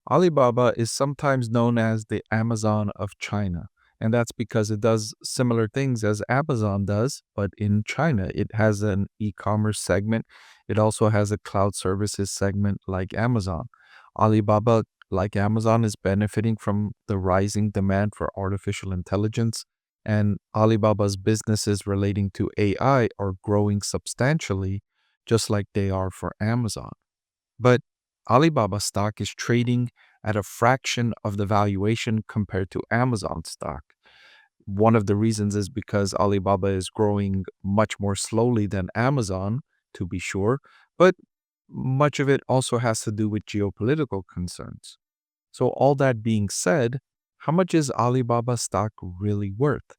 Alibaba is sometimes known as the Amazon of China, and that's because it does similar things as Amazon does, but in China. It has an e-commerce segment. It also has a cloud services segment like Amazon. Alibaba, like Amazon, is benefiting from the rising demand for artificial intelligence, and Alibaba's businesses relating to AI are growing substantially, just like they are for Amazon. But Alibaba stock is trading at a fraction of the valuation compared to Amazon stock. One of the reasons is because Alibaba is growing much more slowly than Amazon, to be sure, but much of it also has to do with geopolitical concerns. So, all that being said, how much is Alibaba stock really worth?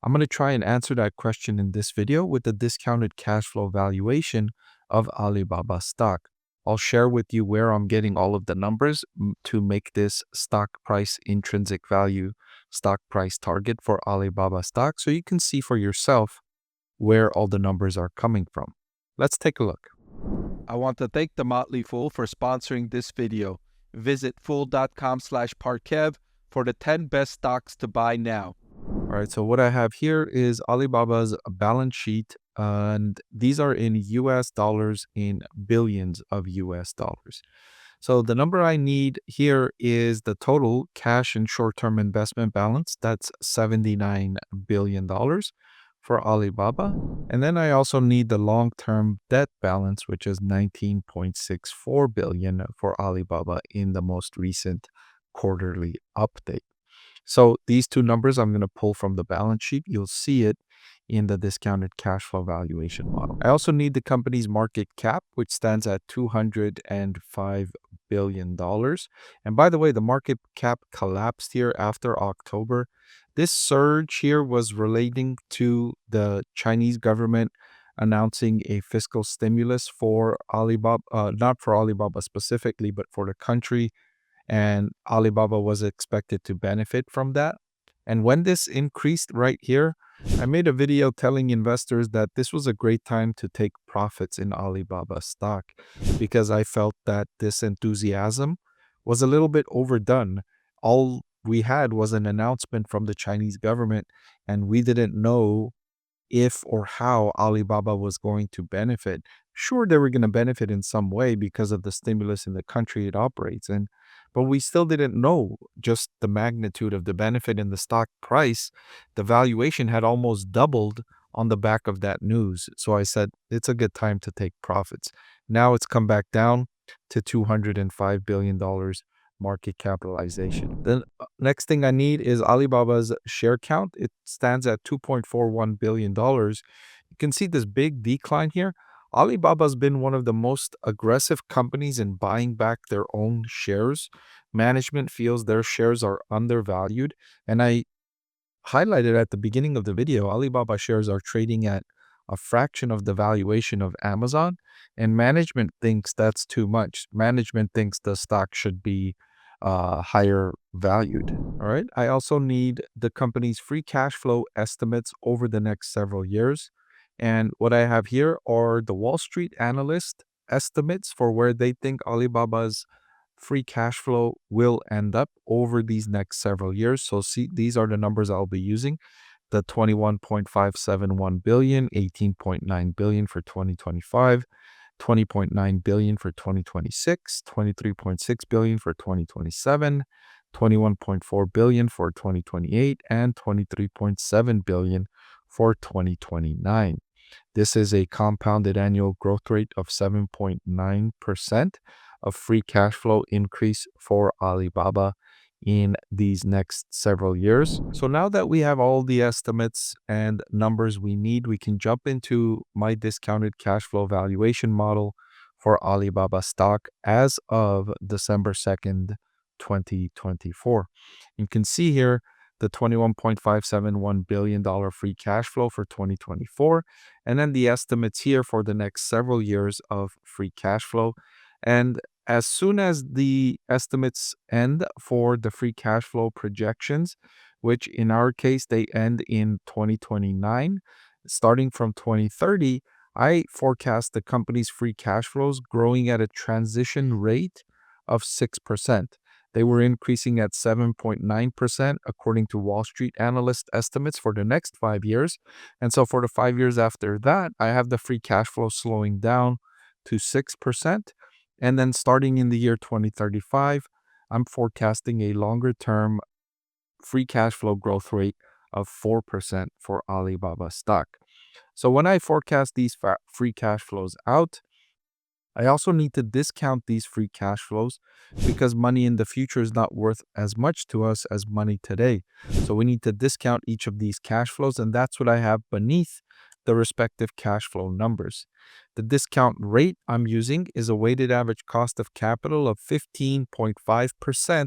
I'm going to try and answer that question in this video with the discounted cash flow valuation of Alibaba stock. I'll share with you where I'm getting all of the numbers to make this stock price intrinsic value stock price target for Alibaba stock so you can see for yourself where all the numbers are coming from. Let's take a look. I want to thank the Motley Fool for sponsoring this video. Visit fool.com/Parkev for the 10 best stocks to buy now. All right, so what I have here is Alibaba's balance sheet, and these are in US dollars, in billions of US dollars. So the number I need here is the total cash and short-term investment balance. That's $79 billion for Alibaba. And then I also need the long-term debt balance, which is $19.64 billion for Alibaba in the most recent quarterly update. So these two numbers I'm going to pull from the balance sheet. You'll see it in the discounted cash flow valuation model. I also need the company's market cap, which stands at $205 billion. And by the way, the market cap collapsed here after October. This surge here was relating to the Chinese government announcing a fiscal stimulus for Alibaba, not for Alibaba specifically, but for the country, and Alibaba was expected to benefit from that. And when this increased right here, I made a video telling investors that this was a great time to take profits in Alibaba stock because I felt that this enthusiasm was a little bit overdone. All we had was an announcement from the Chinese government, and we didn't know if or how Alibaba was going to benefit. Sure, they were going to benefit in some way because of the stimulus in the country it operates in, but we still didn't know just the magnitude of the benefit in the stock price. The valuation had almost doubled on the back of that news. So I said, it's a good time to take profits. Now it's come back down to $205 billion market capitalization. The next thing I need is Alibaba's share count. It stands at $2.41 billion. You can see this big decline here. Alibaba's been one of the most aggressive companies in buying back their own shares. Management feels their shares are undervalued. And I highlighted at the beginning of the video, Alibaba shares are trading at a fraction of the valuation of Amazon, and management thinks that's too much. Management thinks the stock should be higher valued. All right. I also need the company's free cash flow estimates over the next several years. And what I have here are the Wall Street analyst estimates for where they think Alibaba's free cash flow will end up over these next several years. So see, these are the numbers I'll be using. The 21.571 billion, 18.9 billion for 2025, 20.9 billion for 2026, 23.6 billion for 2027, 21.4 billion for 2028, and 23.7 billion for 2029. This is a compounded annual growth rate of 7.9% of free cash flow increase for Alibaba in these next several years. So now that we have all the estimates and numbers we need, we can jump into my discounted cash flow valuation model for Alibaba stock as of December 2nd, 2024. You can see here the $21.571 billion free cash flow for 2024, and then the estimates here for the next several years of free cash flow. And as soon as the estimates end for the free cash flow projections, which in our case, they end in 2029, starting from 2030, I forecast the company's free cash flows growing at a transition rate of 6%. They were increasing at 7.9% according to Wall Street analyst estimates for the next 5 years. And so for the 5 years after that, I have the free cash flow slowing down to 6%. And then starting in the year 2035, I'm forecasting a longer term free cash flow growth rate of 4% for Alibaba stock. So when I forecast these free cash flows out, I also need to discount these free cash flows because money in the future is not worth as much to us as money today. So we need to discount each of these cash flows, and that's what I have beneath the respective cash flow numbers. The discount rate I'm using is a weighted average cost of capital of 15.5%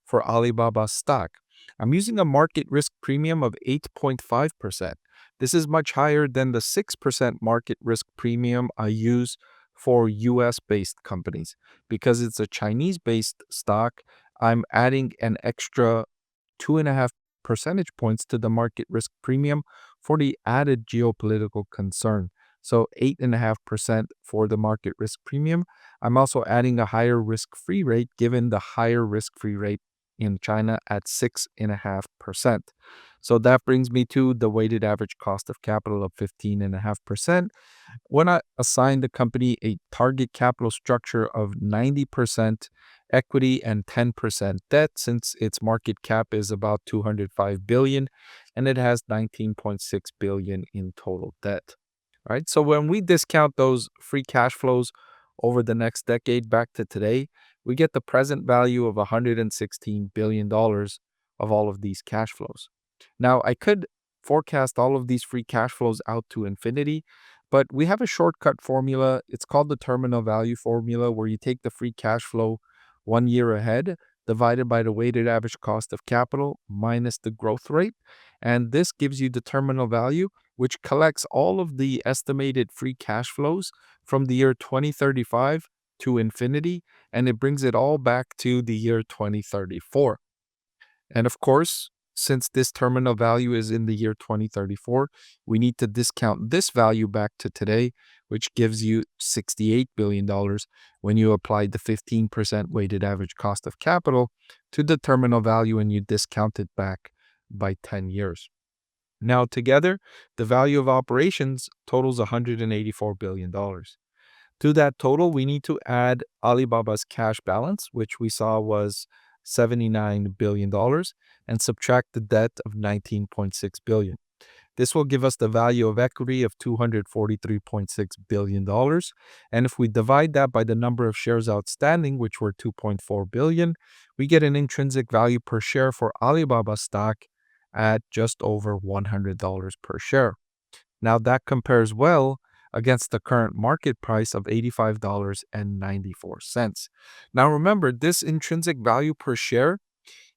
for Alibaba stock. I'm using a market risk premium of 8.5%. This is much higher than the 6% market risk premium I use for US based companies. Because it's a Chinese based stock, I'm adding an extra 2.5 percentage points to the market risk premium for the added geopolitical concern. So 8.5% for the market risk premium. I'm also adding a higher risk free rate given the higher risk free rate in China at 6.5%. So that brings me to the weighted average cost of capital of 15.5%. When I assign the company a target capital structure of 90% equity and 10% debt, since its market cap is about 205 billion and it has 19.6 billion in total debt. Right? So when we discount those free cash flows over the next decade back to today, we get the present value of $116 billion of all of these cash flows. Now, I could forecast all of these free cash flows out to infinity, but we have a shortcut formula. It's called the terminal value formula, where you take the free cash flow 1 year ahead, divided by the weighted average cost of capital minus the growth rate. And this gives you the terminal value, which collects all of the estimated free cash flows from the year 2035 to infinity, and it brings it all back to the year 2034. And of course, since this terminal value is in the year 2034, we need to discount this value back to today, which gives you $68 billion when you apply the 15% weighted average cost of capital to the terminal value and you discount it back by 10 years. Now, together, the value of operations totals $184 billion. To that total, we need to add Alibaba's cash balance, which we saw was $79 billion, and subtract the debt of $19.6 billion. This will give us the value of equity of $243.6 billion. And if we divide that by the number of shares outstanding, which were 2.4 billion, we get an intrinsic value per share for Alibaba stock at just over $100 per share. Now that compares well against the current market price of $85.94. Now remember, this intrinsic value per share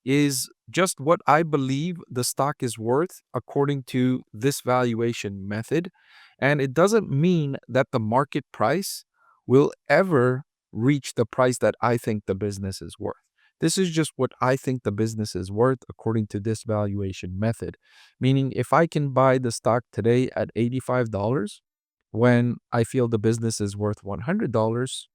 is just what I believe the stock is worth according to this valuation method. And it doesn't mean that the market price will ever reach the price that I think the business is worth. This is just what I think the business is worth according to this valuation method. Meaning, if I can buy the stock today at $85 when I feel the business is worth $100,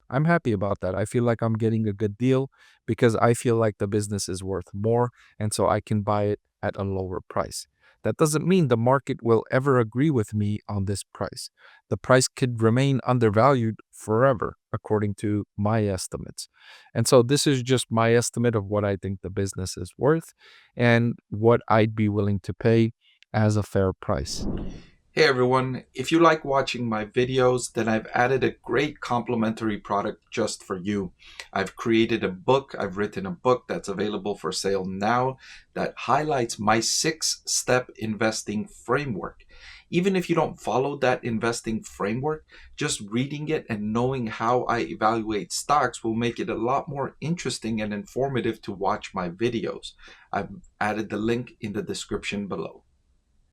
I'm happy about that. I feel like I'm getting a good deal because I feel like the business is worth more, and so I can buy it at a lower price. That doesn't mean the market will ever agree with me on this price. The price could remain undervalued forever, according to my estimates. And so this is just my estimate of what I think the business is worth and what I'd be willing to pay as a fair price. Hey everyone, if you like watching my videos, then I've added a great complimentary product just for you. I've written a book that's available for sale now that highlights my 6-step investing framework. Even if you don't follow that investing framework, just reading it and knowing how I evaluate stocks will make it a lot more interesting and informative to watch my videos. I've added the link in the description below.